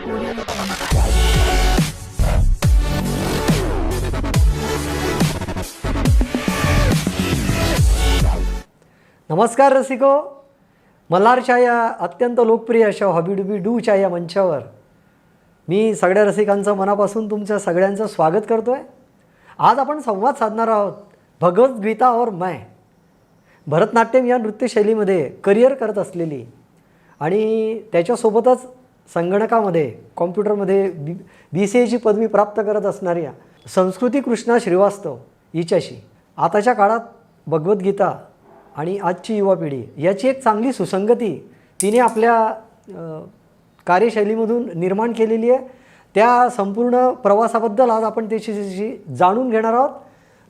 नमस्कार रसिको, मल्हारच्या या अत्यंत लोकप्रिय अशा हॉबीडुबी डूच्या या मंचावर मी सगळ्या रसिकांचं मनापासून तुमच्या सगळ्यांचं स्वागत करतो आहे. आज आपण संवाद साधणार आहोत भगवद्गीता और मैं. भरतनाट्यम या नृत्यशैलीमध्ये करिअर करत असलेली आणि त्याच्यासोबतच संगणकामध्ये कॉम्प्युटरमध्ये BCAची पदवी प्राप्त करत असणाऱ्या संस्कृती कृष्णा श्रीवास्तव हिच्याशी आताच्या काळात भगवद्गीता आणि आजची युवा पिढी याची एक चांगली सुसंगती तिने आपल्या कार्यशैलीमधून निर्माण केलेली आहे. त्या संपूर्ण प्रवासाबद्दल आज आपण त्याच्याशी जाणून घेणार आहोत.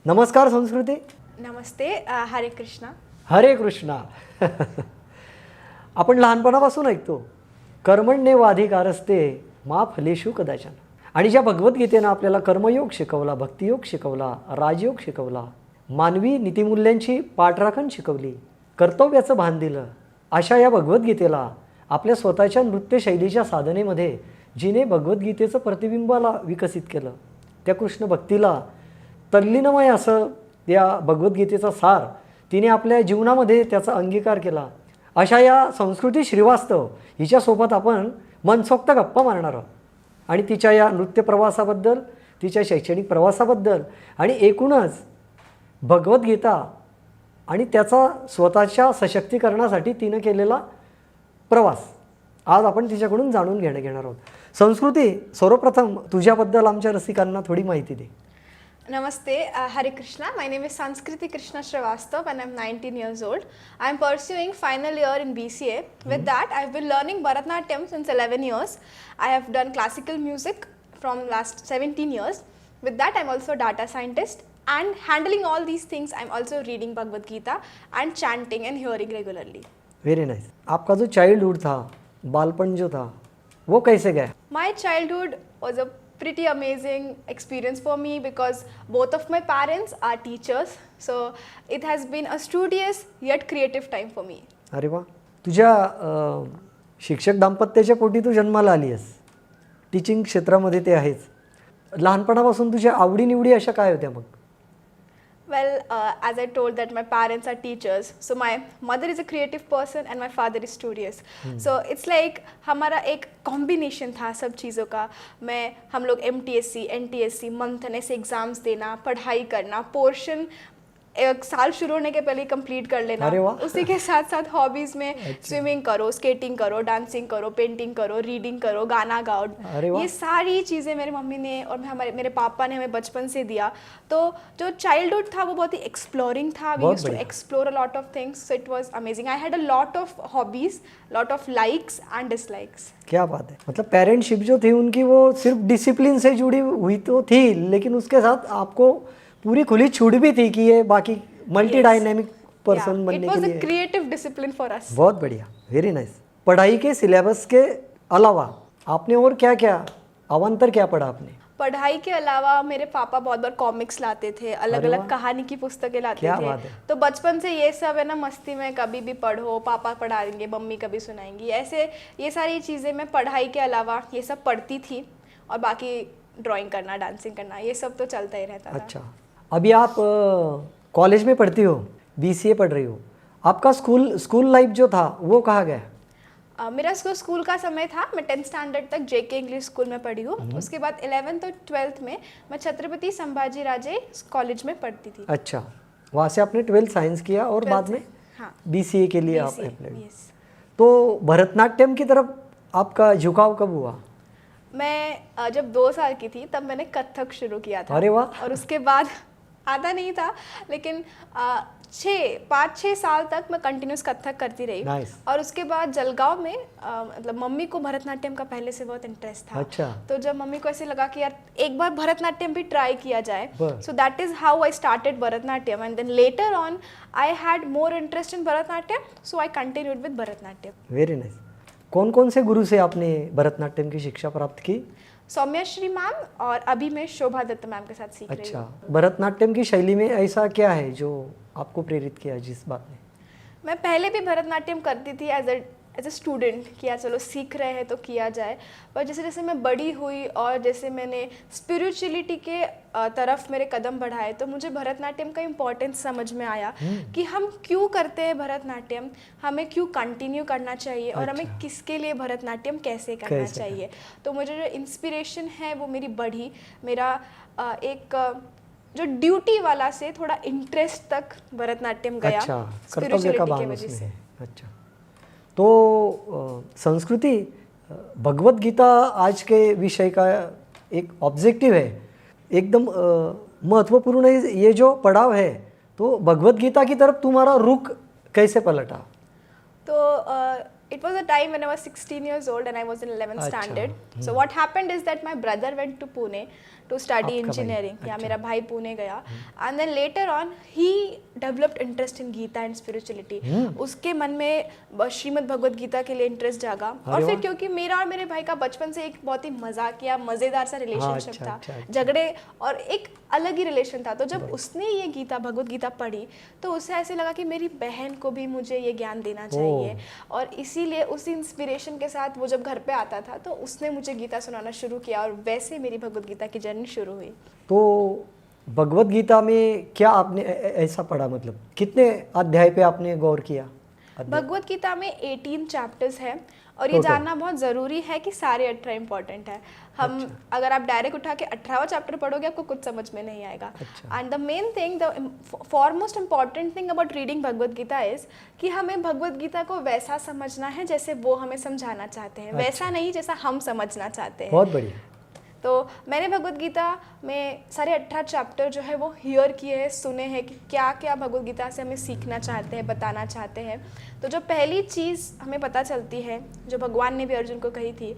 नमस्कार संस्कृती. नमस्ते. हरे कृष्णा. हरे कृष्णा. आपण लहानपणापासून ऐकतो कर्मण्येवाधिकारस्ते मा फलेषु कदाचन. आणि ज्या भगवद्गीतेनं आपल्याला कर्मयोग शिकवला, भक्तियोग शिकवला, राजयोग शिकवला, मानवी नीतिमूल्यांची पाठराखण शिकवली, कर्तव्याचं भान दिलं, अशा या भगवद्गीतेला आपल्या स्वतःच्या नृत्यशैलीच्या साधनेमध्ये जिने भगवद्गीतेचं प्रतिबिंबाला विकसित केलं, त्या कृष्ण भक्तीला तल्लीनमय असं या भगवद्गीतेचा सार तिने आपल्या जीवनामध्ये त्याचा अंगीकार केला. अशा या संस्कृती श्रीवास्तव हिच्यासोबत आपण मनसोक्त गप्पा मारणार आहोत आणि तिच्या या नृत्य प्रवासाबद्दल, तिच्या शैक्षणिक प्रवासाबद्दल आणि एकूणच भगवद्गीता आणि त्याचा स्वतःच्या सशक्तीकरणासाठी तिनं केलेला प्रवास आज आपण तिच्याकडून जाणून घेणार आहोत. संस्कृती, सर्वप्रथम तुझ्याबद्दल आमच्या रसिकांना थोडी माहिती दे. Namaste. Hare Krishna. My name is Sanskriti Krishna Srivastav and I'm 19 years old. I'm pursuing final year in BCA. With that, I've been learning Bharatanatyam since 11 years. I have done classical music from last 17 years. With that, I'm also a data scientist. And handling all these things, I'm also reading Bhagavad Gita and chanting and hearing regularly. Very nice. आपका जो childhood था, बालपन जो था, वो कैसे गया? My childhood was a pretty amazing experience for me because both of my parents are teachers. So it has been a studious yet creative time for me. अरे वा. तुझ्या शिक्षक दाम्पत्याच्या पोटी तू जन्माला आली आहेस. टीचिंग क्षेत्रामध्ये ते आहेच. लहानपणापासून तुझ्या आवडीनिवडी अशा काय होत्या मग? Well, as I told that my parents are teachers, so my mother is a creative person and my father is studious. So it's like हमारा एक combination था सब चीज़ों का. हम लोग MTSC, NTSC, मंथन ऐसे एग्जाम्स देना, पढ़ाई करना, पोर्शन एक साल शुरू होने के पहले कंप्लीट कर लेना. उसी के साथ साथ हॉबीज़ में स्विमिंग करो, स्केटिंग करो, डांसिंग करो, पेंटिंग करो, रीडिंग करो, गाना गाओ. ये सारी चीज़ें मेरी मम्मी ने और मेरे पापा ने हमें बचपन से दिया. तो जो चाइल्डहुड था वो बहुत ही एक्सप्लोरिंग था. We used to explore a lot of things. So it was amazing. I had a lot of hobbies, lot of likes and dislikes. क्या बात है. मतलब पेरेंटशिप जो थी उनकी वो सिर्फ डिसिप्लिन से जुड़ी हुई तो थी, लेकिन उसके साथ आपको पूरी खुली छूट भी थी कि ये बाकी मल्टी डायनेमिक पर्सन बनने के लिए. It was a creative discipline for us. बहुत बढ़िया, वेरी नाइस. पढ़ाई के सिलेबस के अलावा आपने और क्या क्या अवान्तर क्या पढ़ा आपने? पढ़ाई के अलावा मेरे पापा बहुत बार कॉमिक्स लाते थे, अलग अलग कहानी की पुस्तकें लाते थे. तो बचपन से ये सब है ना, मस्ती में कभी भी पढ़ो, पापा पढ़ाएंगे, मम्मी कभी सुनाएंगी, ऐसे ये सारी चीज़ें मैं पढ़ाई के अलावा ये सब पढ़ती थी. और बाकी ड्राइंग करना, डांसिंग करना, ये सब तो चलता ही रहता था. अच्छा, अभी आप कॉलेज में पढ़ती हो, BCA पढ़ रही हो. आपका स्कूल लाइफ जो था वो कहाँ गया? मेरा स्कूल का समय था, मैं 10th स्टैंडर्ड तक JK इंग्लिश स्कूल में पढ़ी हूँ. उसके बाद 11th और 12th में मैं छत्रपति संभाजी राजे कॉलेज में पढ़ती थी. अच्छा, वहाँ से आपने 12th साइंस किया और बाद में BCA के लिए आप अप्लाई. तो भरतनाट्यम की तरफ आपका झुकाव कब हुआ? मैं जब 2 साल की थी तब मैंने कथक शुरू किया था. अरे वाह. और उसके बाद आता नहीं था, लेकिन 5-6 साल तक मैं कंटिन्यूस कथक करती रही. और उसके बाद जलगांव में मतलब मम्मी को भरतनाट्यम का पहले से बहुत इंटरेस्ट था. अच्छा. तो जब मम्मी को ऐसे लगा कि यार एक बार भरतनाट्यम भी ट्राई किया जाए, so that is how I started Bharatanatyam. And then later on I had more interest in Bharatanatyam, so I continued with Bharatanatyam. Very nice. कौन कौन से गुरु से आपने भरतनाट्यम की शिक्षा प्राप्त की? सौम्याश्री मैम और अभी मैं शोभा दत्त मैम के साथ सीख रही हूँ. अच्छा, भरतनाट्यम की शैली में ऐसा क्या है जो आपको प्रेरित किया जिस बात ने? मैं पहले भी भरतनाट्यम करती थी as a as a student कि यार चलो सीख रहे हैं तो किया जाए, पर जैसे जैसे मैं बड़ी हुई और जैसे मैंने स्पिरिचुअलिटी के तरफ मेरे कदम बढ़ाए तो मुझे भरतनाट्यम का इम्पोर्टेंस समझ में आया कि हम क्यों करते हैं भरतनाट्यम, हमें क्यों कंटिन्यू करना चाहिए और हमें अच्छा। किसके लिए भरतनाट्यम कैसे करना कैसे चाहिए। तो मुझे जो इंस्पिरेशन है वो मेरी बढ़ी, मेरा एक जो ड्यूटी वाला से थोड़ा इंटरेस्ट तक भरतनाट्यम गया। अच्छा, कर्तव्य का spirituality भान की वजह उसमें से। है। अच्छा, तो संस्कृति, भगवत गीता आज के विषय का एक ऑब्जेक्टिव है, एकदम महत्वपूर्ण है ये जो पड़ाव है। तो भगवत गीता की तरफ तुम्हारा रुख कैसे पलटा? तो it was a time when I was 16 years old and I was in 11th अच्छा, standard. So what happened is that my brother went to Pune to study आपका भाई, engineering. या अच्छा। मेरा भाई पुणे गया and then later on he developed interest in Gita and spirituality. उसके मन में श्रीमद् भगवत गीता के लिए इंटरेस्ट जागा और अरे फिर वाह। क्योंकि मेरा और मेरे भाई का बचपन से एक बहुत ही मजाकिया मज़ेदार सा रिलेशनशिप अच्छा, था, अच्छा, अच्छा। झगड़े और एक अलग ही रिलेशन था। तो जब उसने ये गीता भगवत गीता पढ़ी तो उसे ऐसे लगा कि मेरी बहन को भी मुझे ये ज्ञान देना चाहिए और इसीलिए उसी इंस्पिरेशन के साथ वो जब घर पे आता था तो उसने मुझे गीता सुनाना शुरू किया और वैसे मेरी भगवत गीता की जर्नी शुरू हुई। तो भगवत गीता में क्या आपने ऐसा पढ़ा, मतलब कितने अध्याय पे आपने गौर किया? भगवत गीता में 18 चैप्टर्स हैं और ये Total? जानना बहुत ज़रूरी है कि सारे 18 इंपॉर्टेंट है। हम अगर आप डायरेक्ट उठा के 18वां चैप्टर पढ़ोगे आपको कुछ समझ में नहीं आएगा। अच्छा। And the main thing, the foremost important thing about reading Bhagavad Gita is कि हमें भगवत गीता को वैसा समझना है जैसे वो हमें समझाना चाहते हैं, वैसा नहीं जैसा हम समझना चाहते हैं। बहुत बढ़िया। तो मैंने भगवत गीता में सारे 18 चैप्टर जो है वो हियर किए हैं, सुने हैं कि क्या क्या भगवत गीता से हमें सीखना चाहते हैं, बताना चाहते हैं। तो जो पहली चीज़ हमें पता चलती है, जो भगवान ने भी अर्जुन को कही थी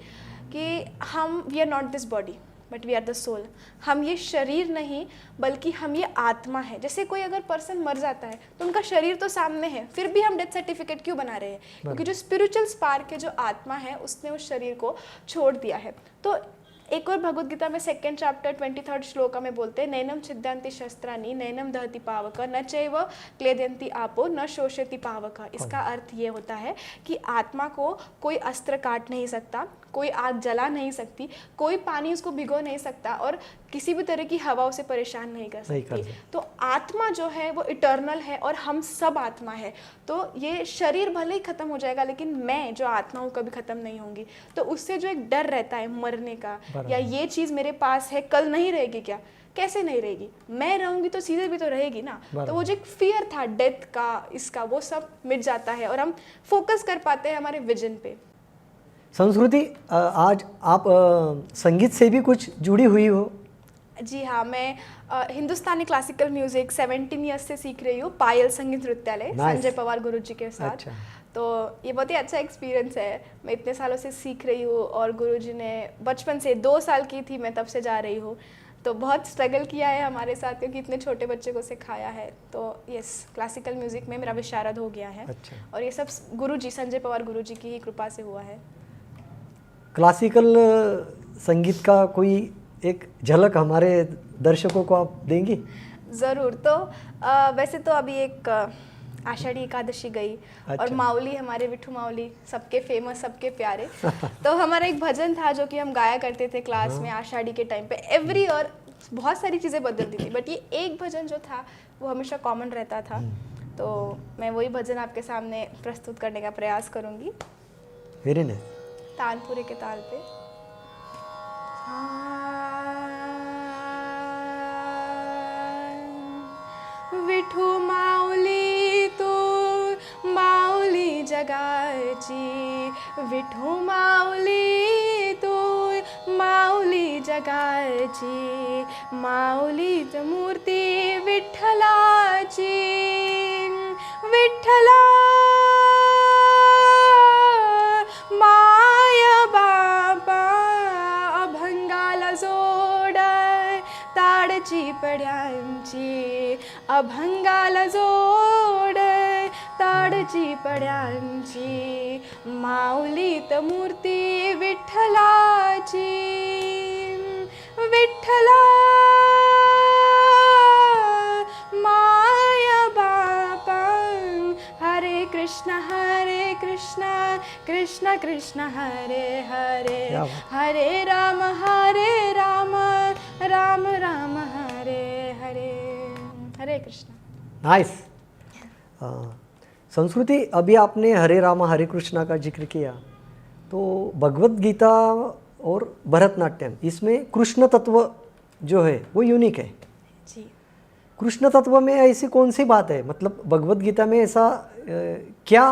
कि हम we are not this body but we are the soul. हम ये शरीर नहीं बल्कि हम ये आत्मा है। जैसे कोई अगर पर्सन मर जाता है तो उनका शरीर तो सामने है, फिर भी हम डेथ सर्टिफिकेट क्यों बना रहे हैं? क्योंकि जो स्पिरिचुअल स्पार्क है, जो आत्मा है, उसने उस शरीर को छोड़ दिया है। तो एक और भगवत गीता में 2nd चैप्टर 23rd श्लोका में बोलते हैं, नैनम छिद्यन्ति शस्त्राणि नैनम दहति पावक न चैव क्लेदयन्ति आपो न शोषयति पावक। इसका अर्थ ये होता है कि आत्मा को कोई अस्त्र काट नहीं सकता, कोई आग जला नहीं सकती, कोई पानी उसको भिगो नहीं सकता और किसी भी तरह की हवा उसे परेशान नहीं कर सकती। तो आत्मा जो है वो इटर्नल है और हम सब आत्मा है। तो ये शरीर भले ही खत्म हो जाएगा लेकिन मैं जो आत्मा हूँ कभी खत्म नहीं होंगी। तो उससे जो एक डर रहता है मरने का, या ये चीज़ मेरे पास है कल नहीं रहेगी क्या, कैसे नहीं रहेगी, मैं रहूंगी तो सीधे भी तो रहेगी ना। तो वो जो एक फियर था डेथ का, इसका, वो सब मिट जाता है और हम फोकस कर पाते हैं हमारे विजन पे। संस्कृति, आज आप संगीत से भी कुछ जुड़ी हुई हो? जी हाँ, मैं हिंदुस्तानी क्लासिकल म्यूजिक 17 ईयर्स से सीख रही हूँ पायल संगीत नृत्यालय संजय पवार गुरुजी के साथ। अच्छा। तो ये बहुत ही अच्छा एक्सपीरियंस है। मैं इतने सालों से सीख रही हूँ और गुरुजी ने बचपन से 2 साल की थी मैं तब से जा रही हूँ। तो बहुत स्ट्रगल किया है हमारे साथ क्योंकि इतने छोटे बच्चे को सिखाया है। तो यस, क्लासिकल म्यूजिक में मेरा विशारद हो गया है। अच्छा। और ये सब गुरुजी संजय पवार गुरुजी की ही कृपा से हुआ है। क्लासिकल संगीत का कोई एक झलक हमारे दर्शकों को आप देंगी? ज़रूर। तो वैसे तो अभी एक आषाढ़ी एकादशी गई। अच्छा। और माउली, हमारे विठू माउली सबके फेमस, सबके प्यारे। तो हमारा एक भजन था जो कि हम गाया करते थे क्लास में आषाढ़ी के टाइम पे एवरी ईयर। बहुत सारी चीज़ें बदलती थी बट ये एक भजन जो था वो हमेशा कॉमन रहता था। तो मैं वही भजन आपके सामने प्रस्तुत करने का प्रयास करूँगी। Very nice. तानपुरे के ताल पे। विठू माऊली तू माऊली जगाची, विठू माऊली तू माऊली जगाची, माऊलीच मूर्ती विठ्ठलाची, विठ्ठला माय बापा अभंगाला जोड, ताडची पड्यांची अभंगाला जोड, ताडची पड्यांची, माऊलीत मूर्ती विठ्ठलाची, विठ्ठला माय बापा, हरे कृष्ण कृष्ण हरे हरे क्या बात। हरे राम राम राम हरे हरे। हरे कृष्ण। नाइस। संस्कृति, अभी आपने हरे राम हरे कृष्णा का जिक्र किया, तो भगवत गीता और भरतनाट्यम, इसमें कृष्ण तत्व जो है वो यूनिक है। जी। कृष्ण तत्व में ऐसी कौन सी बात है, मतलब भगवत गीता में ऐसा क्या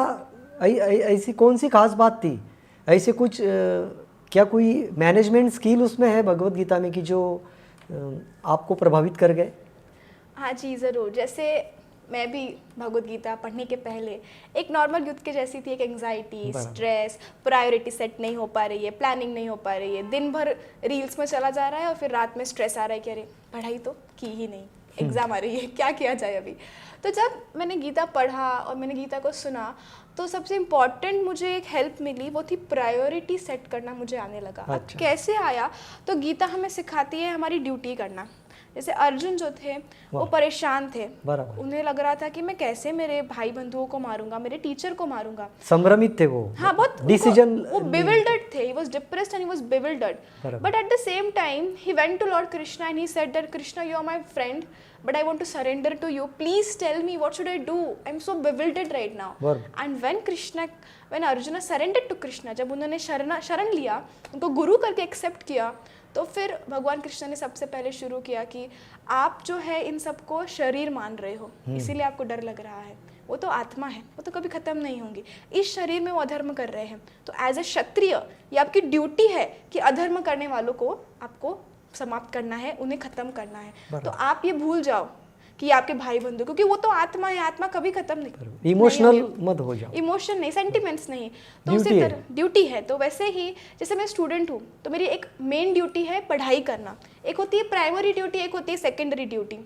ऐसी कौन सी खास बात थी, ऐसे कुछ क्या कोई मैनेजमेंट स्किल उसमें है भगवत गीता में कि जो आपको प्रभावित कर गए? हाँ जी ज़रूर। जैसे मैं भी भगवत गीता पढ़ने के पहले एक नॉर्मल यूथ के जैसी थी, एक एंग्जाइटी, स्ट्रेस, प्रायोरिटी सेट नहीं हो पा रही है, प्लानिंग नहीं हो पा रही है, दिन भर रील्स में चला जा रहा है और फिर रात में स्ट्रेस आ रहा है कि अरे पढ़ाई तो की ही नहीं, एग्ज़ाम आ रही है, क्या किया जाए अभी। तो जब मैंने गीता पढ़ा और मैंने गीता को सुना, तो सबसे इम्पॉर्टेंट मुझे एक हेल्प मिली, वो थी प्रायोरिटी सेट करना मुझे आने लगा। अच्छा। कैसे आया? तो गीता हमें सिखाती है हमारी ड्यूटी करना। जैसे अर्जुन जो थे वो परेशान थे, बराबर। उन्हें लग रहा था कि मैं कैसे मेरे भाई बंधुओं को मारूंगा, मेरे टीचर को मारूंगा। संभ्रमित थे वो। हाँ, बहुत डिसीजन, वो bewildered थे, he was depressed and he was bewildered. But at the same time he went to Lord Krishna and he said that Krishna, you are my friend but I want to surrender to you, please tell me what should I do, I'm so bewildered right now. And when Arjuna surrendered to Krishna, जब उन्होंने शरण लिया, उनको गुरु करके accept किया, तो फिर भगवान कृष्ण ने सबसे पहले शुरू किया कि आप जो है इन सबको शरीर मान रहे हो, इसीलिए आपको डर लग रहा है, वो तो आत्मा है, वो तो कभी खत्म नहीं होंगी, इस शरीर में वो अधर्म कर रहे हैं, तो एज ए क्षत्रिय ये आपकी ड्यूटी है कि अधर्म करने वालों को आपको समाप्त करना है, उन्हें खत्म करना है। तो आप ये भूल जाओ कि आपके भाई बंधु, क्योंकि वो तो आत्मा है, आत्मा कभी खत्म नहीं। इमोशनल मत हो जाओ, इमोशन नहीं, सेंटिमेंट्स नहीं, तो उसी तरह ड्यूटी है। तो वैसे ही जैसे मैं स्टूडेंट हूँ तो मेरी एक मेन ड्यूटी है पढ़ाई करना, एक होती है प्राइमरी ड्यूटी, एक होती है सेकेंडरी ड्यूटी।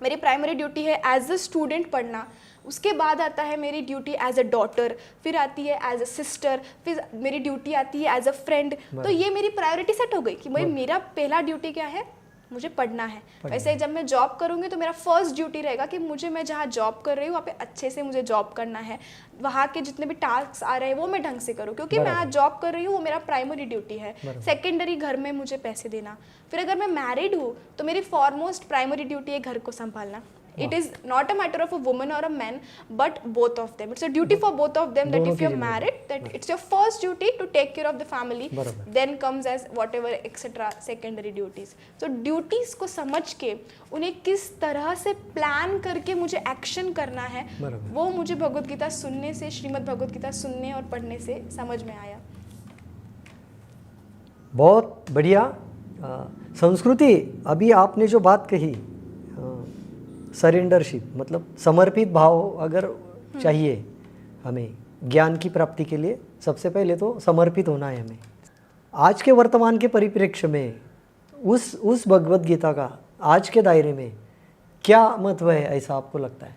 मेरी प्राइमरी ड्यूटी है एज अ स्टूडेंट पढ़ना, उसके बाद आता है मेरी ड्यूटी एज अ डॉटर, फिर आती है एज अ सिस्टर, फिर मेरी ड्यूटी आती है एज अ फ्रेंड। तो ये मेरी प्रायोरिटी सेट हो गई कि भाई मेरा पहला ड्यूटी क्या है, मुझे पढ़ना है। वैसे जब मैं जॉब करूँगी तो मेरा फर्स्ट ड्यूटी रहेगा कि मैं जहाँ जॉब कर रही हूँ वहाँ पे अच्छे से मुझे जॉब करना है, वहाँ के जितने भी टास्क आ रहे हैं वो मैं ढंग से करूँ, क्योंकि मैं आज जॉब कर रही हूँ, वो मेरा प्राइमरी ड्यूटी है। सेकेंडरी घर में मुझे पैसे देना। फिर अगर मैं मैरिड हूँ तो मेरी फॉरमोस्ट प्राइमरी ड्यूटी है घर को संभालना। It is not a matter of a woman or a man, but both of them. It's a duty for both of them that if you're married, that it's your first duty to take care of the family. Then comes as whatever etc. secondary duties. So duties को समझ के उन्हें किस तरह से plan करके मुझे action करना है, वो मुझे भगवत गीता सुनने से, श्रीमद् भगवत गीता सुनने और पढ़ने से समझ में आया। बहुत बढ़िया। संस्कृति, अभी आपने जो बात कही, सरेंडरशिप, मतलब समर्पित भाव अगर चाहिए हमें ज्ञान की प्राप्ति के लिए, सबसे पहले तो समर्पित होना है हमें। आज के वर्तमान के परिप्रेक्ष्य में उस भगवत गीता का आज के दायरे में क्या महत्व है, ऐसा आपको लगता है?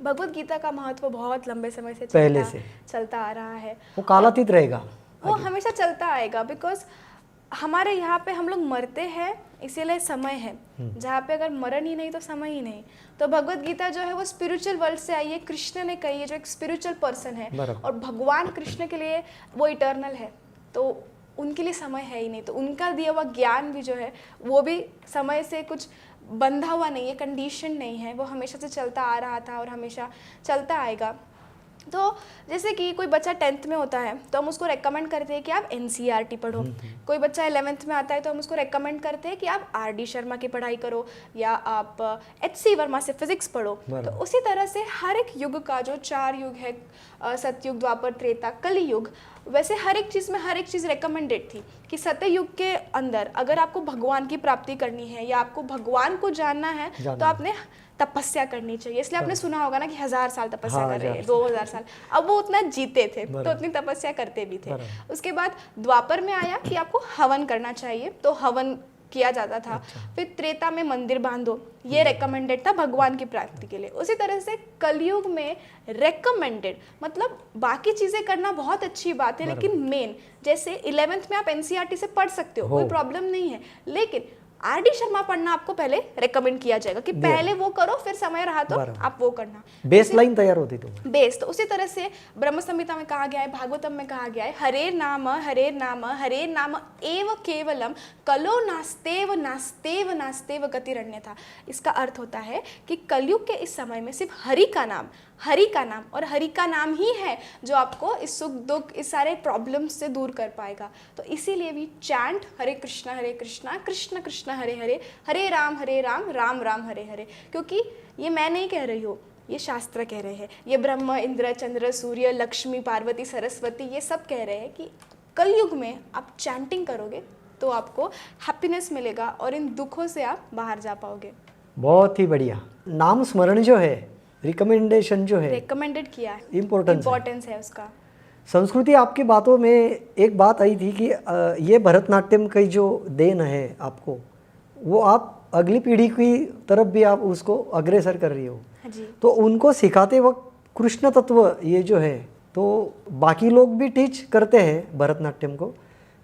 भगवत गीता का महत्व बहुत लंबे समय से चलता आ रहा है। वो कालातीत रहेगा, वो हमेशा चलता आएगा, बिकॉज हमारे यहाँ पे हम लोग मरते हैं, इसीलिए समय है, जहाँ पे अगर मरण ही नहीं तो समय ही नहीं। तो भगवत गीता जो है वो स्पिरिचुअल वर्ल्ड से आई है, कृष्ण ने कही है, जो एक स्पिरिचुअल पर्सन है, और भगवान कृष्ण के लिए वो इटर्नल है, तो उनके लिए समय है ही नहीं। तो उनका दिया हुआ ज्ञान भी जो है वो भी समय से कुछ बंधा हुआ नहीं है, कंडीशन नहीं है, वो हमेशा से चलता आ रहा था और हमेशा चलता आएगा। तो जैसे कि कोई बच्चा 10th में होता है तो हम उसको रेकमेंड करते हैं कि आप NCERT पढ़ो। कोई बच्चा 11th में आता है तो हम उसको रेकमेंड करते हैं कि आप RD शर्मा की पढ़ाई करो या आप HC वर्मा से फिजिक्स पढ़ो। तो उसी तरह से हर एक युग का जो 4 युग है, सतयुग, द्वापर, त्रेता, कली युग, वैसे हर एक चीज़ में हर एक चीज़ रेकमेंडेड थी कि सतयुग के अंदर अगर आपको भगवान की प्राप्ति करनी है या आपको भगवान को जानना है तो आपने तपस्या करनी चाहिए। इसलिए आपने सुना होगा ना कि 1000 साल तपस्या कर रहे हैं, 2000 साल। अब वो उतना जीते थे तो उतनी तपस्या करते भी थे। उसके बाद द्वापर में आया कि आपको हवन करना चाहिए, तो हवन किया जाता था। फिर त्रेता में मंदिर बांधो, ये रेकमेंडेड था भगवान की प्राप्ति के लिए। उसी तरह से कलयुग में रेकमेंडेड मतलब बाकी चीज़ें करना बहुत अच्छी बात है, लेकिन मेन जैसे 11th में आप NCERT से पढ़ सकते हो, कोई प्रॉब्लम नहीं है, लेकिन आर.डी. शर्मा पढ़ना आपको पहले रेकमेंड किया जाएगा कि पहले वो करो, फिर समय रहा तो बराबर। आप वो करना। बेस लाइन तैयार होती तुम्हें। बेस तो उसी तरह से ब्रह्म संहिता में कहा गया है, भागवतम में कहा गया है, हरे नाम एव केवलम कलो नास्तेव नास्तेव नास्तेव गतिरन्यथा। इसका अर्थ होता है कि कलयुग के इस समय में सिर्फ हरि का नाम और हरि का नाम ही है जो आपको इस सुख दुख इस सारे प्रॉब्लम्स से दूर कर पाएगा। तो इसीलिए भी चैंट हरे कृष्णा कृष्ण कृष्ण हरे हरे, हरे राम राम राम हरे हरे। क्योंकि ये मैं नहीं कह रही हूँ, ये शास्त्र कह रहे हैं, ये ब्रह्म इंद्र चंद्र सूर्य लक्ष्मी पार्वती सरस्वती ये सब कह रहे हैं कि कलयुग में आप चैंटिंग करोगे तो आपको हैप्पीनेस मिलेगा और इन दुखों से आप बाहर जा पाओगे। बहुत ही बढ़िया। नाम स्मरण जो है, रिकमेंडेशन जो है, रिकमेंडेड किया है, इम्पोर्टेंस है उसका। संस्कृति, आपकी बातों में एक बात आई थी कि ये भरतनाट्यम की जो देन है आपको, वो आप अगली पीढ़ी की तरफ भी आप उसको अग्रसर कर रही हो। हाँ जी। तो उनको सिखाते वक्त कृष्ण तत्व ये जो है, तो बाकी लोग भी टीच करते हैं भरतनाट्यम को,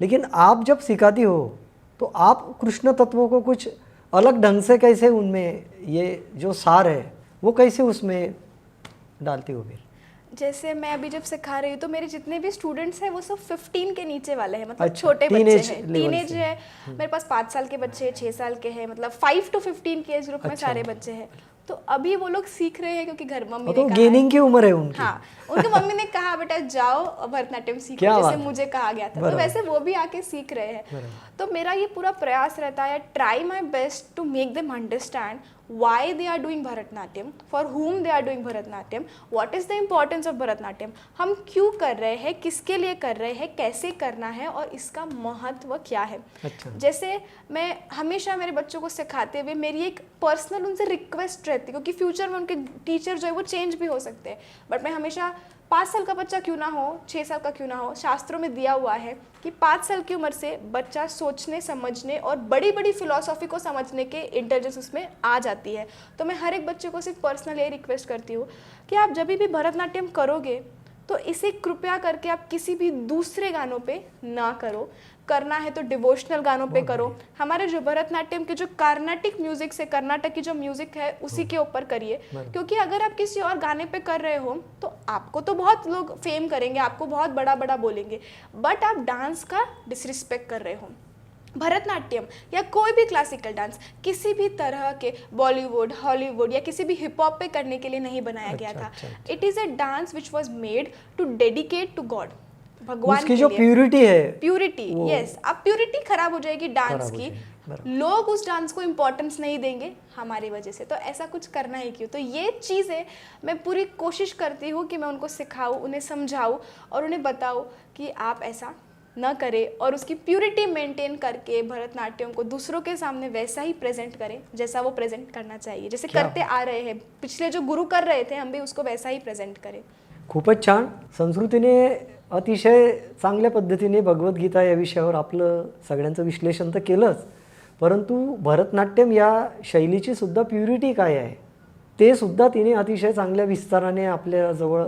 लेकिन आप जब सिखाती हो तो आप कृष्ण तत्वों को कुछ अलग ढंग से कैसे उनमें ये जो सार है वो कैसे उसमें डालती हो फिर? जैसे मैं अभी जब सिखा रही हूँ तो मेरे जितने भी स्टूडेंट्स हैं वो सब 15 के नीचे वाले हैं, मतलब अच्छा, छोटे बच्चे teenage हैं, level टीनेज से। है। मेरे पास 5 साल के बच्चे हैं, 6 साल के हैं, मतलब 5 to 15 के एज ग्रुप में अच्छा। सारे बच्चे हैं। तो अभी वो लोग सीख रहे हैं क्योंकि घर मम्मी तो ने कहा गेनिंग की उम्र है उनकी। हाँ, उनकी मम्मी ने कहा बेटा जाओ भरतनाट्यम सीखो, क्या जैसे बात है। मुझे कहा गया था। तो बराबर। वैसे वो भी आके सीख रहे हैं। तो मेरा ये पूरा प्रयास रहता है, try my best to make them understand why they are doing Bharatnatyam, for whom they are doing Bharatnatyam, what is the importance of Bharatnatyam, हम क्यों कर रहे हैं, किसके लिए कर रहे हैं, कैसे करना है और इसका महत्व क्या है। अच्छा। जैसे मैं हमेशा मेरे बच्चों को सिखाते हुए मेरी एक पर्सनल उनसे रिक्वेस्ट रहती है, क्योंकि फ्यूचर में उनके टीचर जो है वो चेंज भी हो सकते हैं, बट मैं हमेशा 5 साल का बच्चा क्यों ना हो, 6 साल का क्यों ना हो, शास्त्रों में दिया हुआ है कि 5 साल की उम्र से बच्चा सोचने समझने और बड़ी बड़ी फिलॉसफी को समझने के इंटेलिजेंस उसमें आ जाती है। तो मैं हर एक बच्चे को सिर्फ पर्सनल ये रिक्वेस्ट करती हूँ कि आप जब भी भरतनाट्यम करोगे तो इसे कृपया करके आप किसी भी दूसरे गानों पे ना करो, करना है तो डिवोशनल गानों पे करो। हमारे जो भरतनाट्यम के जो कार्नाटिक म्यूजिक से, कर्नाटक की जो म्यूजिक है उसी के ऊपर करिए, क्योंकि अगर आप किसी और गाने पे कर रहे हो तो आपको तो बहुत लोग फेम करेंगे, आपको बहुत बड़ा बड़ा बोलेंगे, बट आप डांस का डिसरिस्पेक्ट कर रहे हो। भरतनाट्यम या कोई भी क्लासिकल डांस किसी भी तरह के बॉलीवुड हॉलीवुड या किसी भी हिप हॉप पे करने के लिए नहीं बनाया गया था। It is a dance which was made to dedicate to God, भगवान उसकी जो प्यूरिटी है, प्यूरिटी, यस। अब प्यूरिटी खराब हो जाएगी डांस की, लोग उस डांस को इम्पोर्टेंस नहीं देंगे हमारी वजह से, तो ऐसा कुछ करना ही क्यों। तो ये चीज़ें मैं पूरी कोशिश करती हूँ कि मैं उनको सिखाऊँ, उन्हें समझाऊँ और उन्हें बताऊँ कि आप ऐसा न करें और उसकी प्यूरिटी मेंटेन करके भरतनाट्यम को दूसरों के सामने वैसा ही प्रेजेंट करें जैसा वो प्रेजेंट करना चाहिए, जैसे करते आ रहे हैं, पिछले जो गुरु कर रहे थे हम भी उसको वैसा ही प्रेजेंट करें। खूपच छान। संस्कृतीने अतिशय चांगल्या पद्धतीने भगवद्गीता या विषयावर आपलं सगळ्यांचं विश्लेषण तर केलंच, परंतु भरतनाट्यम या शैलीची सुद्धा प्युरिटी काय आहे ते सुद्धा तिने अतिशय चांगल्या विस्ताराने आपल्याजवळ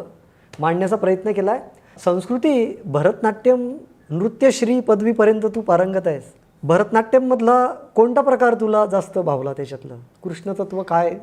मांडण्याचा प्रयत्न केला आहे। संस्कृती, भरतनाट्यम नृत्यश्री पदवीपर्यंत तू पारंगत आहेस। भरतनाट्यममधला कोणता प्रकार तुला जास्त भावला, त्याच्यातलं कृष्णतत्व काय,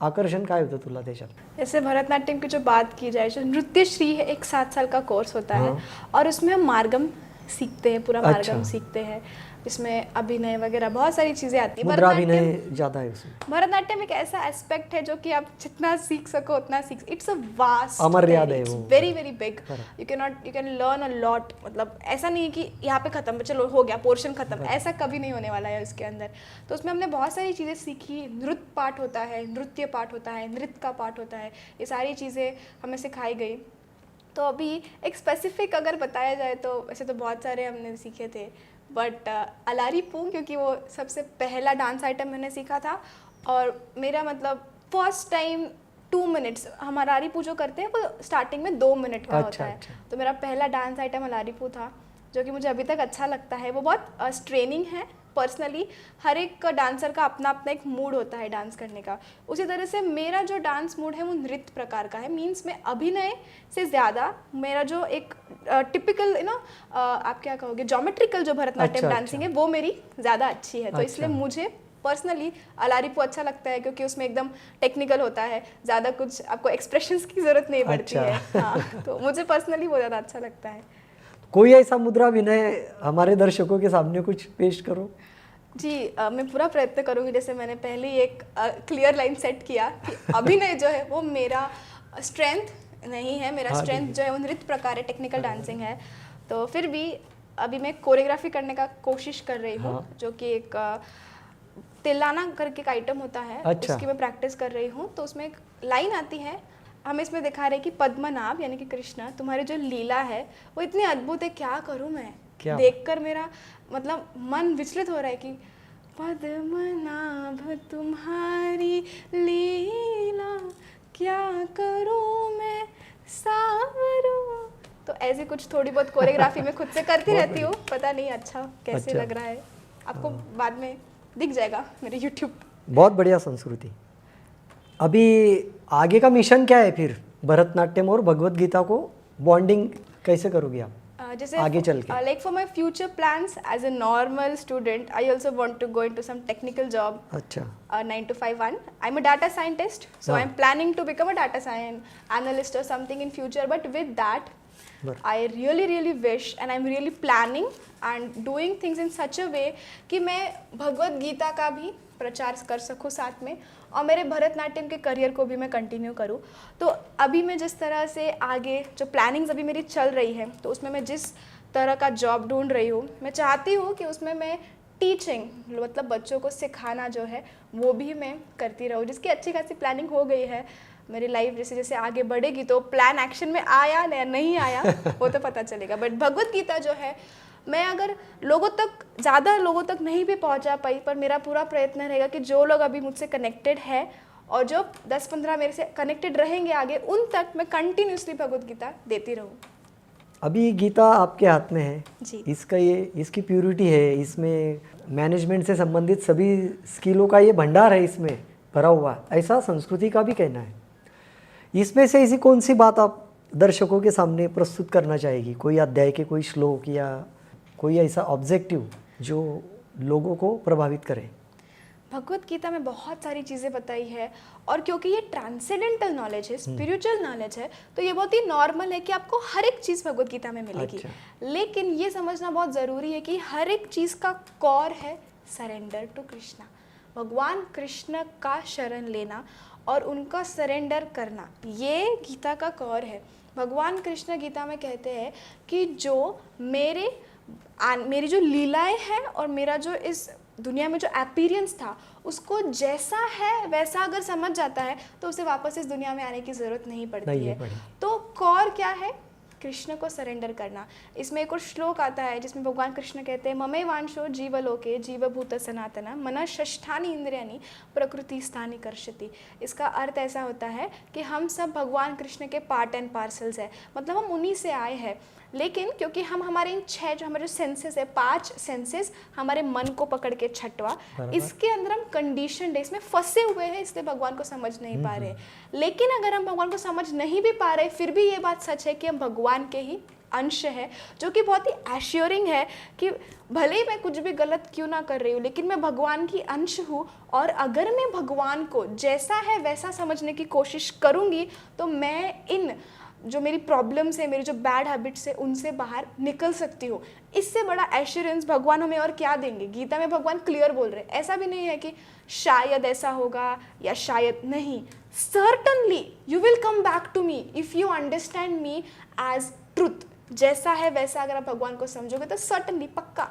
आकर्षण काय होतं तुला त्याच्यात? जैसे भरतनाट्यम की जो बात की जाए, जो नृत्यश्री है, एक 7 साल का कोर्स होता है और उसमें हम मार्गम सीखते हैं, पूरा मार्गम सीखते हैं। इसमें अभिनय वगैरह बहुत सारी चीज़ें आती हैं। मुद्राभिनय ज़्यादा है उसमें। भरतनाट्यम एक ऐसा एस्पेक्ट है जो कि आप जितना सीख सको उतना सीख, इट्स अ वास्ट, अमर्याद है वो, very very big, you can learn a lot. मतलब ऐसा नहीं है कि यहाँ पे खत्म, चलो हो गया पोर्शन खत्म, ऐसा कभी नहीं होने वाला है उसके अंदर। तो उसमें हमने बहुत सारी चीज़ें सीखी, नृत्य पाठ होता है, नृत्य पाठ होता है, नृत्य का पाठ होता है, ये सारी चीज़ें हमें सिखाई गई। तो अभी एक स्पेसिफिक अगर बताया जाए तो वैसे तो बहुत सारे हमने सीखे थे, बट अलारी पू, क्योंकि वो सबसे पहला डांस आइटम मैंने सीखा था और मेरा मतलब फर्स्ट टाइम 2 मिनट्स, हम अलारी पू जो करते हैं वो स्टार्टिंग में 2 मिनट का होता है। तो मेरा पहला डांस आइटम अलारी पू था, जो कि मुझे अभी तक अच्छा लगता है। वो बहुत स्ट्रेनिंग है पर्सनली हर एक डांसर का अपना अपना एक मूड होता है डांस करने का, उसी तरह से मेरा जो डांस मूड है वो नृत्य प्रकार का है। मीन्स मैं अभिनय से ज़्यादा मेरा जो एक टिपिकल आप क्या कहोगे ज्योमेट्रिकल जो भरतनाट्यम अच्छा, डांसिंग है वो मेरी ज़्यादा अच्छी है। तो इसलिए अच्छा। मुझे पर्सनली अलारिपू अच्छा लगता है, क्योंकि उसमें एकदम टेक्निकल होता है, ज़्यादा कुछ आपको एक्सप्रेशंस की ज़रूरत नहीं पड़ती अच्छा। है। हाँ, तो मुझे पर्सनली वो ज़्यादा अच्छा लगता है। कोई ऐसा मुद्रा अभिनय हमारे दर्शकों के सामने कुछ पेश करो। जी मैं पूरा प्रयत्न करूँगी। जैसे मैंने पहले ही एक क्लियर लाइन सेट किया कि अभिनय जो है वो मेरा स्ट्रेंथ नहीं है, मेरा हाँ, स्ट्रेंथ जो है वो नृत्य प्रकार है, टेक्निकल डांसिंग है। तो फिर भी अभी मैं कोरियोग्राफी करने का कोशिश कर रही हूँ, हाँ। जो कि एक तिल्लाना करके एक आइटम होता है, अच्छा। उसकी मैं प्रैक्टिस कर रही हूँ। तो उसमें एक लाइन आती है, हमें इसमें दिखा रहे कि पद्मनाभ यानी कि कृष्णा तुम्हारी जो लीला है वो इतनी अद्भुत है, क्या करूँ मैं, क्या देखकर मेरा मतलब मन विचलित हो रहा है कि पद्मनाभ तुम्हारी लीला क्या करूँ मैं सावरूं। तो ऐसी कुछ थोड़ी बहुत कोरियोग्राफी में खुद से करती बहुत रहती हूँ, पता नहीं अच्छा कैसे अच्छा। लग रहा है आपको, बाद में दिख जाएगा मेरे YouTube। बहुत बढ़िया संस्कृति। अभी आगे का मिशन क्या है फिर, भरतनाट्यम और भगवत गीता को बॉन्डिंग कैसे करोगे आप जैसे आगे चल के? Like for my future plans as a normal student I also want to go in to some technical job, अच्छा 9 to 5 1. I'm a data scientist, so हाँ. I'm planning to become a data science analyst or something in future. But with that, बरं. I really wish and I'm really planning and doing things in such a way कि मैं भगवत गीता का भी प्रचार कर सकूँ साथ में, और मेरे भरतनाट्यम के करियर को भी मैं कंटिन्यू करूँ। तो अभी मैं जिस तरह से आगे जो प्लानिंग्स अभी मेरी चल रही है, तो उसमें मैं जिस तरह का जॉब ढूंढ रही हूँ, मैं चाहती हूँ कि उसमें मैं टीचिंग मतलब बच्चों को सिखाना जो है वो भी मैं करती रहूँ, जिसकी अच्छी खासी प्लानिंग हो गई है। मेरी लाइफ जैसे जैसे आगे बढ़ेगी तो प्लान एक्शन में आया नहीं आया वो तो पता चलेगा। बट भगवत गीता जो है, मैं अगर ज़्यादा लोगों तक नहीं भी पहुंचा पाई, पर मेरा पूरा प्रयत्न रहेगा कि जो लोग अभी मुझसे कनेक्टेड है और जो 10-15 मेरे से कनेक्टेड रहेंगे आगे, उन तक मैं कंटिन्यूसली भगवत गीता देती रहूँ। अभी गीता आपके हाथ में है जी। इसकी प्यूरिटी है, इसमें मैनेजमेंट से संबंधित सभी स्किलों का ये भंडार है इसमें भरा हुआ, ऐसा संस्कृति का भी कहना है। इसमें से ऐसी कौन सी बात आप दर्शकों के सामने प्रस्तुत करना चाहेगी? कोई अध्याय के कोई श्लोक या कोई ऐसा ऑब्जेक्टिव जो लोगों को प्रभावित करे? भगवत गीता में बहुत सारी चीज़ें बताई है, और क्योंकि ये ट्रांसेंडेंटल नॉलेज है, स्पिरिचुअल नॉलेज है, तो ये बहुत ही नॉर्मल है कि आपको हर एक चीज़ भगवत गीता में मिलेगी। अच्छा। लेकिन ये समझना बहुत ज़रूरी है कि हर एक चीज़ का कोर है सरेंडर टू कृष्णा, भगवान कृष्ण का शरण लेना और उनका सरेंडर करना, ये गीता का कोर है। भगवान कृष्ण गीता में कहते हैं कि जो मेरी जो लीलाएं हैं और मेरा जो इस दुनिया में जो अपीयरेंस था, उसको जैसा है वैसा अगर समझ जाता है तो उसे वापस इस दुनिया में आने की ज़रूरत नहीं पड़ती है। तो कोर क्या है? कृष्ण को सरेंडर करना। इसमें एक और श्लोक आता है जिसमें भगवान कृष्ण कहते हैं, ममे वांशो जीवलोके जीवभूत सनातना मन षष्ठानि इंद्रियानि प्रकृति स्थानि कर्षति। इसका अर्थ ऐसा होता है कि हम सब भगवान कृष्ण के पार्ट एंड पार्सल्स है, मतलब हम उन्हीं से आए हैं। लेकिन क्योंकि हम हमारे इन हमारे जो सेंसेस है, 5 सेंसेस, हमारे मन को पकड़ के छठवा, इसके अंदर हम कंडीशन है, इसमें फंसे हुए हैं, इसलिए भगवान को समझ नहीं पा रहे। लेकिन अगर हम भगवान को समझ नहीं भी पा रहे, फिर भी ये बात सच है कि हम भगवान के ही अंश है, जो कि बहुत ही एश्योरिंग है कि भले ही मैं कुछ भी गलत क्यों ना कर रही हूँ, लेकिन मैं भगवान की अंश हूँ, और अगर मैं भगवान को जैसा है वैसा समझने की कोशिश करूँगी तो मैं इन जो मेरी प्रॉब्लम्स है, मेरी जो बैड हैबिट्स है, उनसे बाहर निकल सकती हूँ। इससे बड़ा एश्योरेंस भगवान हमें और क्या देंगे? गीता में भगवान क्लियर बोल रहे हैं, ऐसा भी नहीं है कि शायद ऐसा होगा या शायद नहीं, certainly you will come back to me if you understand me as truth. जैसा है वैसा अगर आप भगवान को समझोगे तो सर्टनली पक्का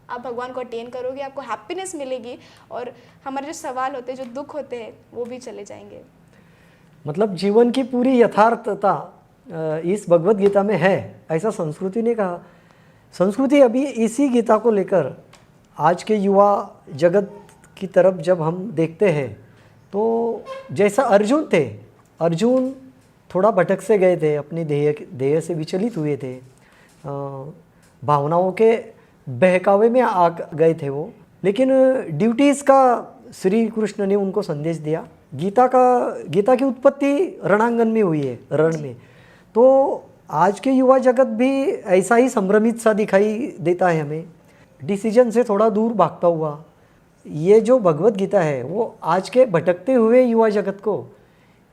आप भगवान को अटेन करोगे, आपको हैप्पीनेस मिलेगी, और हमारे जो सवाल होते हैं, जो दुख होते हैं, वो भी चले जाएंगे। मतलब जीवन की पूरी यथार्थता इस भगवत गीता में है, ऐसा संस्कृति ने कहा। संस्कृति अभी इसी गीता को लेकर आज के युवा जगत की तरफ जब हम देखते हैं, तो जैसा अर्जुन थे, अर्जुन थोड़ा भटक से गए थे, अपनी ध्येय से विचलित हुए थे, भावनाओं के बहकावे में आ गए थे वो, लेकिन ड्यूटीज़ का श्री कृष्ण ने उनको संदेश दिया। गीता की उत्पत्ति रणांगन में हुई है, रण में। तो आज के युवा जगत भी ऐसा ही संभ्रमित सा दिखाई देता है हमें, डिसीजन से थोड़ा दूर भागता हुआ। ये जो भगवत गीता है वो आज के भटकते हुए युवा जगत को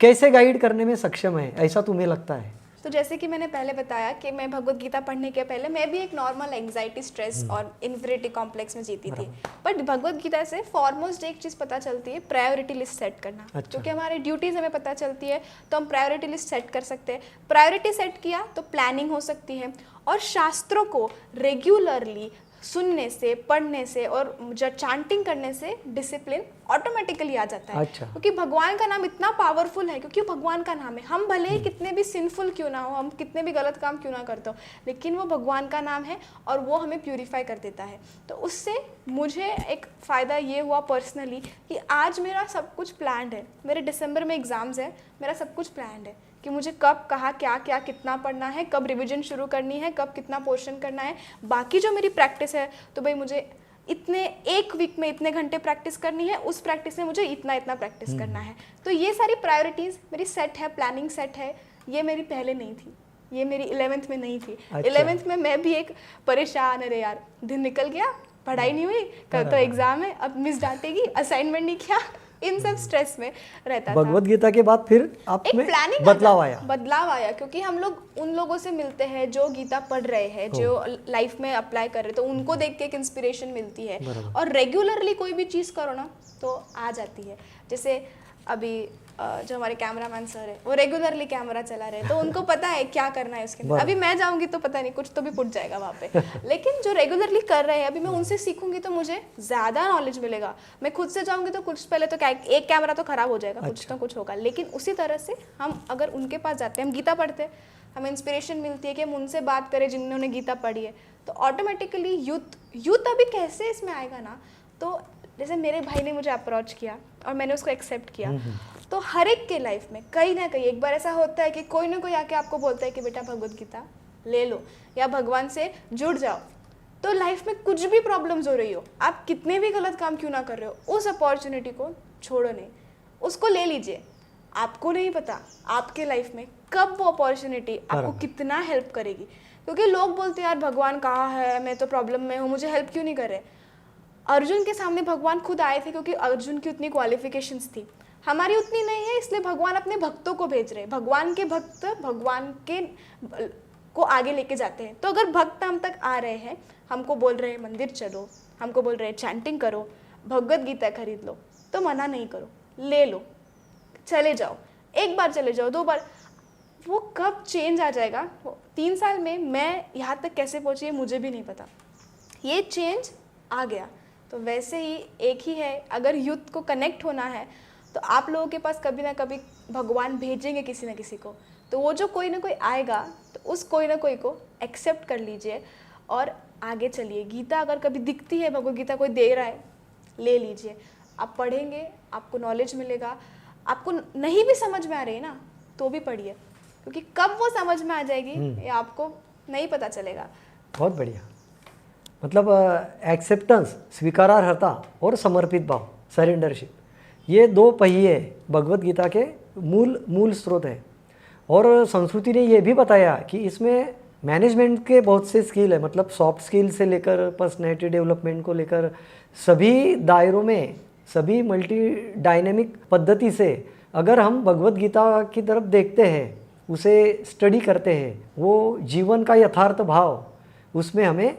कैसे गाइड करने में सक्षम है, ऐसा तुम्हें लगता है? तो जैसे कि मैंने पहले बताया कि मैं भगवत गीता पढ़ने के पहले मैं भी एक नॉर्मल एंग्जाइटी, स्ट्रेस और इन्फीरियरिटी कॉम्प्लेक्स में जीती थी। बट भगवत गीता से फॉरमोस्ट एक चीज़ पता चलती है, प्रायोरिटी लिस्ट सेट करना। अच्छा। क्योंकि हमारी ड्यूटीज़ हमें पता चलती है तो हम प्रायोरिटी लिस्ट सेट कर सकते हैं। प्रायोरिटी सेट किया तो प्लानिंग हो सकती है, और शास्त्रों को रेगुलरली सुनने से, पढ़ने से और चांटिंग करने से डिसिप्लिन ऑटोमेटिकली आ जाता है। अच्छा। क्योंकि भगवान का नाम इतना पावरफुल है, क्योंकि वो भगवान का नाम है। हम भले ही कितने भी सिंफुल क्यों ना हो, हम कितने भी गलत काम क्यों ना करते हो, लेकिन वो भगवान का नाम है और वो हमें प्यूरिफाई कर देता है। तो उससे मुझे एक फ़ायदा ये हुआ पर्सनली कि आज मेरा सब कुछ प्लान्ड है। मेरे दिसंबर में एग्ज़ाम्स है, मेरा सब कुछ प्लान्ड है कि मुझे कब, कहाँ, क्या क्या कितना पढ़ना है, कब रिवीजन शुरू करनी है, कब कितना पोर्शन करना है। बाकी जो मेरी प्रैक्टिस है तो भाई मुझे इतने एक वीक में इतने घंटे प्रैक्टिस करनी है, उस प्रैक्टिस में मुझे इतना इतना प्रैक्टिस करना है। तो ये सारी प्रायोरिटीज़ मेरी सेट है, प्लानिंग सेट है। ये मेरी पहले नहीं थी, ये मेरी 11th में नहीं थी। अच्छा। 11th में मैं भी एक परेशान, अरे यार दिन निकल गया, पढ़ाई नहीं हुई, कल तो एग्ज़ाम है, अब मिस डांटेगी, असाइनमेंट नहीं किया, इन सब स्ट्रेस में रहता था। भगवत गीता के बाद फिर आप एक में प्लानिंग बदलाव आया, क्योंकि हम लोग उन लोगों से मिलते हैं जो गीता पढ़ रहे हैं, जो लाइफ में अप्लाई कर रहे हैं, तो उनको देख के एक इंस्पिरेशन मिलती है। और रेगुलरली कोई भी चीज़ करो ना तो आ जाती है। जैसे अभी जो हमारे कैमरामैन सर है वो रेगुलरली कैमरा चला रहे हैं, तो उनको पता है क्या करना है उसके अंदर। अभी मैं जाऊंगी तो पता नहीं, कुछ तो भी पुट जाएगा वहाँ पे। लेकिन जो रेगुलरली कर रहे हैं, अभी मैं उनसे सीखूंगी तो मुझे ज़्यादा नॉलेज मिलेगा। मैं खुद से जाऊंगी तो कुछ पहले तो क्या, एक कैमरा तो खराब हो जाएगा, कुछ तो कुछ होगा। लेकिन उसी तरह से हम अगर उनके पास जाते हैं, हम गीता पढ़ते हैं, हमें इंस्पिरेशन मिलती है कि हम उनसे बात करें जिन्होंने गीता पढ़ी है, तो ऑटोमेटिकली यूथ अभी कैसे इसमें आएगा ना। तो जैसे मेरे भाई ने मुझे अप्रोच किया और मैंने उसको एक्सेप्ट किया, तो हर एक के लाइफ में कहीं ना कहीं एक बार ऐसा होता है कि कोई ना कोई आके आपको बोलता है कि बेटा भगवत गीता ले लो या भगवान से जुड़ जाओ। तो लाइफ में कुछ भी प्रॉब्लम्स हो रही हो, आप कितने भी गलत काम क्यों ना कर रहे हो, उस अपॉर्चुनिटी को छोड़ो नहीं, उसको ले लीजिए। आपको नहीं पता आपके लाइफ में कब वो अपॉर्चुनिटी आपको कितना हेल्प करेगी। क्योंकि लोग बोलते हैं यार भगवान कहाँ है, मैं तो प्रॉब्लम में हूँ, मुझे हेल्प क्यों नहीं कर रहे। अर्जुन के सामने भगवान खुद आए थे, क्योंकि अर्जुन की उतनी क्वालिफिकेशंस थी, हमारी उतनी नहीं है, इसलिए भगवान अपने भक्तों को भेज रहे हैं। भगवान के भक्त भगवान के को आगे लेके जाते हैं। तो अगर भक्त हम तक आ रहे हैं, हमको बोल रहे हैं मंदिर चलो, हमको बोल रहे हैं चैंटिंग करो, भगवत गीता खरीद लो, तो मना नहीं करो, ले लो, चले जाओ। एक बार चले जाओ, 2 बार, वो कब चेंज आ जाएगा। 3 साल में मैं यहाँ तक कैसे पहुँची है मुझे भी नहीं पता, ये चेंज आ गया। तो वैसे ही एक ही है, अगर यूथ को कनेक्ट होना है तो आप लोगों के पास कभी ना कभी भगवान भेजेंगे किसी ना किसी को। तो वो जो कोई ना कोई आएगा, तो उस कोई ना कोई को एक्सेप्ट कर लीजिए और आगे चलिए। गीता अगर कभी दिखती है, भगवत गीता कोई दे रहा है, ले लीजिए। आप पढ़ेंगे, आपको नॉलेज मिलेगा। आपको नहीं भी समझ में आ रही है ना तो भी पढ़िए, क्योंकि कब वो समझ में आ जाएगी ये आपको नहीं पता चलेगा। बहुत बढ़िया। मतलब एक्सेप्टेंस, स्वीकारार्हता और समर्पित भाव, सरेंडरशिप, ये 2 पहिए भगवत गीता के मूल स्रोत है। और संस्कृति ने ये भी बताया कि इसमें मैनेजमेंट के बहुत से स्किल है, मतलब सॉफ्ट स्किल से लेकर पर्सनैलिटी डेवलपमेंट को लेकर सभी दायरों में, सभी मल्टी डायनेमिक पद्धति से अगर हम भगवत गीता की तरफ देखते हैं, उसे स्टडी करते हैं, वो जीवन का यथार्थ भाव उसमें हमें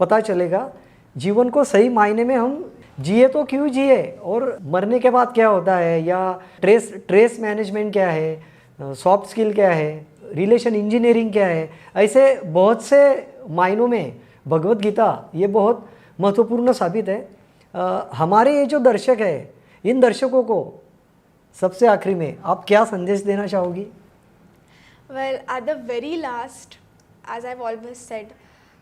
पता चलेगा। जीवन को सही मायने में हम जिए तो क्यों जिए, और मरने के बाद क्या होता है, या ट्रेस मैनेजमेंट क्या है, सॉफ्ट स्किल क्या है, रिलेशन इंजीनियरिंग क्या है, ऐसे बहुत से मायनों में भगवत गीता ये बहुत महत्वपूर्ण साबित है। हमारे ये जो दर्शक है, इन दर्शकों को सबसे आखिरी में आप क्या संदेश देना चाहोगी? Well, at the very last, as I've always said,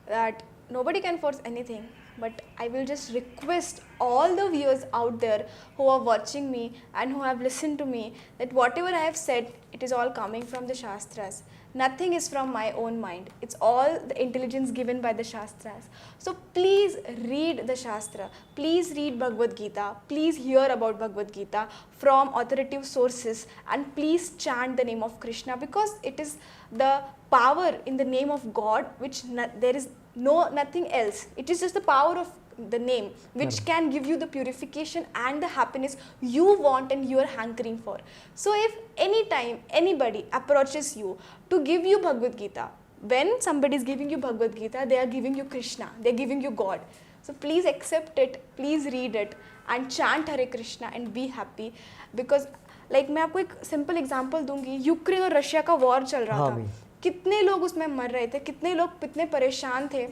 that nobody can force anything, but I will just request all the viewers out there who are watching me and who have listened to me, that whatever I have said, it is all coming from the Shastras. Nothing is from my own mind. It's all the intelligence given by the Shastras. So please read the Shastra. Please read Bhagavad Gita. Please hear about Bhagavad Gita from authoritative sources, and please chant the name of Krishna, because it is the power in the name of God, which there is nothing else. It is just the power of the name which can give you the purification and the happiness you want and you are hankering for. So if anytime anybody approaches you to give you Bhagavad Gita, when somebody is giving you Bhagavad Gita, they are giving you Krishna, they are giving you God. So please accept it, please read it and chant Hare Krishna and be happy. Because like मैं आपको एक simple example दूंगी, Ukraine और Russia का war चल रहा था, कितने लोग उसमें मर रहे थे, कितने लोग कितने परेशान थे,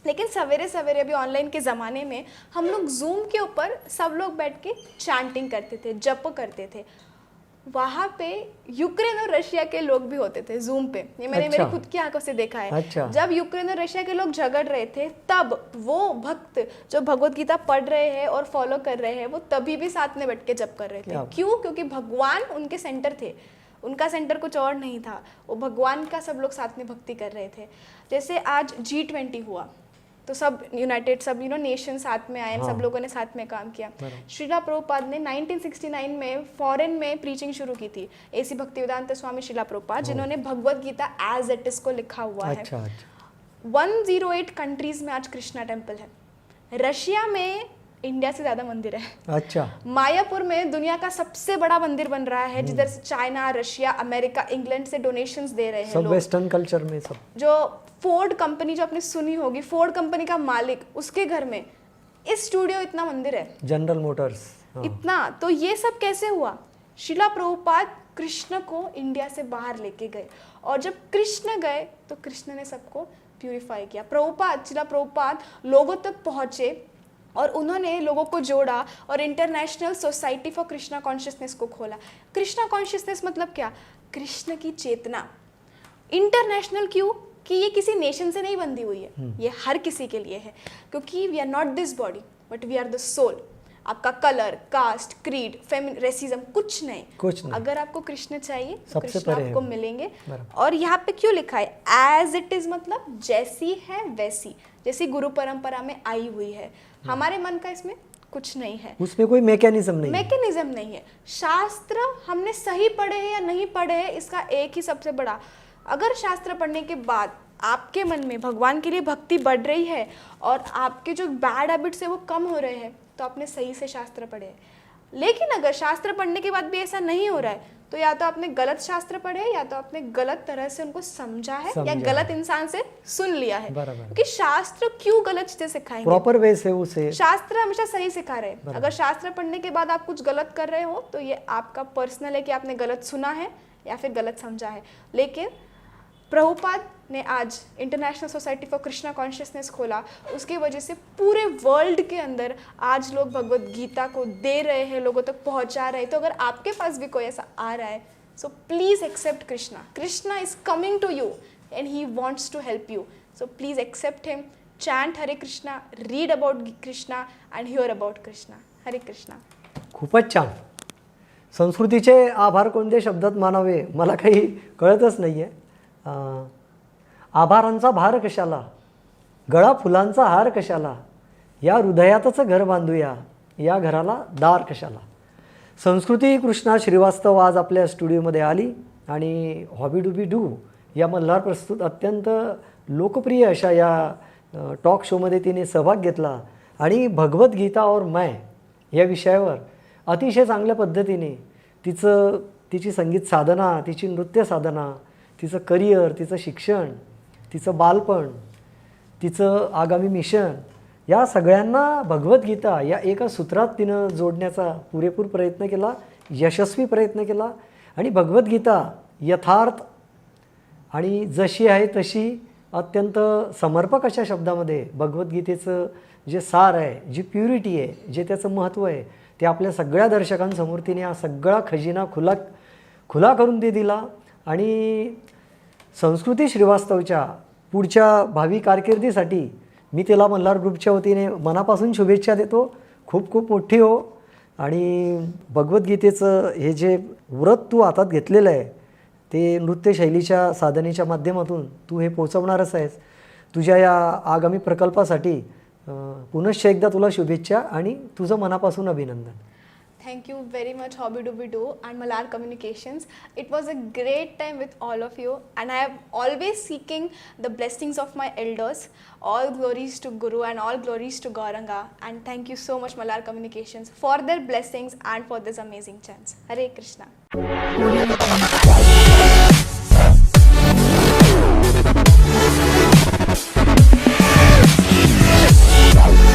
लेकिन सवेरे सवेरे अभी ऑनलाइन के ज़माने में हम लोग जूम के ऊपर सब लोग बैठ के चैंटिंग करते थे, जप करते थे। वहाँ पे यूक्रेन और रशिया के लोग भी होते थे जूम पे, ये मैंने मेरी खुद की आंखों से देखा है। जब यूक्रेन और रशिया के लोग झगड़ रहे थे, तब वो भक्त जो भगवत गीता पढ़ रहे हैं और फॉलो कर रहे हैं, वो तभी भी साथ में बैठ के जप कर रहे थे। क्यों? क्योंकि भगवान उनके सेंटर थे, उनका सेंटर कुछ और नहीं था, वो भगवान का सब लोग साथ में भक्ति कर रहे थे। जैसे आज G20 हुआ तो सब यूनाइटेड सब नेशन साथ में आए, सब लोगों ने साथ में काम किया। श्रीला प्रभुपाद ने 1969 में फॉरेन में प्रीचिंग शुरू की थी, ऐसी भक्तिवेदांत स्वामी श्रीला प्रभुपाद, जिन्होंने Bhagavad Gita as it is को लिखा हुआ है। 108 कंट्रीज में आज कृष्णा टेम्पल है। रशिया में इंडिया से ज्यादा मंदिर है। अच्छा। मायापुर में दुनिया का सबसे बड़ा मंदिर बन रहा है, जिधर से चाइना, रशिया, अमेरिका, इंग्लैंड से डोनेशंस दे रहे हैं सब वेस्टर्न कल्चर में। सब जो फोर्ड कंपनी जो आपने सुनी होगी, फोर्ड कंपनी का मालिक, उसके घर में इस स्टूडियो इतना मंदिर है, जनरल मोटर्स इतना। तो ये सब कैसे हुआ? श्रीला प्रभुपाद कृष्ण को इंडिया से बाहर लेके गए, और जब कृष्ण गए तो कृष्ण ने सबको प्यूरिफाई किया। श्रीला प्रभुपाद लोगों तक पहुंचे और उन्होंने लोगों को जोड़ा और international society for Krishna consciousness को खोला। कृष्णा कॉन्शियसनेस मतलब क्या? कृष्ण की चेतना। इंटरनेशनल क्यों? कि ये किसी नेशन से नहीं बंधी हुई है, ये हर किसी के लिए है, क्योंकि we are not this body but we are the soul. आपका कलर, कास्ट, क्रीड, रेसिज्म कुछ नहीं, अगर आपको कृष्ण चाहिए तो कृष्ण आपको मिलेंगे। और यहाँ पे क्यों लिखा है एज इट इज, मतलब जैसी है वैसी, जैसी गुरु परंपरा में आई हुई है। हमारे मन का इसमें कुछ नहीं है, उसमें कोई मैकेनिज्म नहीं है। शास्त्र हमने सही पढ़े हैं या नहीं पढ़े हैं, इसका एक ही सबसे बड़ा, अगर शास्त्र पढ़ने के बाद आपके मन में भगवान के लिए भक्ति बढ़ रही है और आपके जो बैड हैबिट्स है वो कम हो रहे हैं, तो आपने सही से शास्त्र पढ़े हैं। लेकिन अगर शास्त्र पढ़ने के बाद भी ऐसा नहीं हो रहा है, तो या तो आपने गलत शास्त्र पढ़े, या तो आपने गलत तरह से उनको समझा है, या गलत इंसान से सुन लिया है। क्योंकि शास्त्र क्यों गलत चीजें सिखाएंगे? प्रॉपर वे से उसे शास्त्र हमेशा सही सिखा रहे हैं। अगर शास्त्र पढ़ने के बाद आप कुछ गलत कर रहे हो तो ये आपका पर्सनल है कि आपने गलत सुना है या फिर गलत समझा है। लेकिन प्रभुपाद ने आज international society for Krishna consciousness खोला, उसकी वजह से पूरे वर्ल्ड के अंदर आज लोग भगवत गीता को दे रहे हैं, लोगों तक पहुंचा रहे हैं। तो अगर आपके पास भी कोई ऐसा आ रहा है, so please accept Krishna. Krishna is coming to you and he wants to help you, so please accept him, chant Hare Krishna, read about Krishna and hear about Krishna. Hare Krishna. खूपच छान. संस्कृतीचे आभार कोणत्या शब्दात मानावे मला काही कळतच नाही आहे. आभारांचा भार कशाला, गळा फुलांचा हार कशाला, या हृदयातच घर बांधूया, या घराला दार कशाला. संस्कृती कृष्णा श्रीवास्तव आज आपल्या स्टुडिओमध्ये आली आणि हॉबी डूबी डू या मल्हार प्रस्तुत अत्यंत लोकप्रिय अशा या टॉक शोमध्ये तिने सहभाग घेतला आणि भगवद्गीता और मैं या विषयावर अतिशय चांगल्या पद्धतीने तिची संगीत साधना, तिची नृत्य साधना, तिचं करिअर, तिचं शिक्षण, तिचं बालपण, तिचं आगामी मिशन, या सगळ्यांना भगवद्गीता या एका सूत्रात तिनं जोडण्याचा पुरेपूर प्रयत्न केला, यशस्वी प्रयत्न केला. आणि भगवद्गीता यथार्थ आणि जशी आहे तशी अत्यंत समर्पक अशा शब्दामध्ये भगवद्गीतेचं जे सार आहे, जी प्युरिटी आहे, जे त्याचं महत्त्व आहे, ते आपल्या सगळ्या दर्शकांसमोर तिने हा सगळा खजिना खुला करून दिला. आणि संस्कृती श्रीवास्तवच्या पुढच्या भावी कारकिर्दीसाठी मी तिला मल्हार ग्रुपच्या वतीने मनापासून शुभेच्छा देतो. खूप खूप मोठी हो. आणि भगवद्गीतेचं हे जे व्रत तू हातात घेतलेलं आहे ते नृत्यशैलीच्या साधनेच्या माध्यमातून तू हे पोचवणारच आहेस. तुझ्या या आगामी प्रकल्पासाठी पुनश्च एकदा तुला शुभेच्छा आणि तुझं मनापासून अभिनंदन. Thank you very much, Hobby Dooby Doo and Malar Communications. It was a great time with all of you, and I am always seeking the blessings of my elders. All glories to Guru and all glories to Gauranga. And thank you so much, Malar Communications, for their blessings and for this amazing chance. Hare Krishna.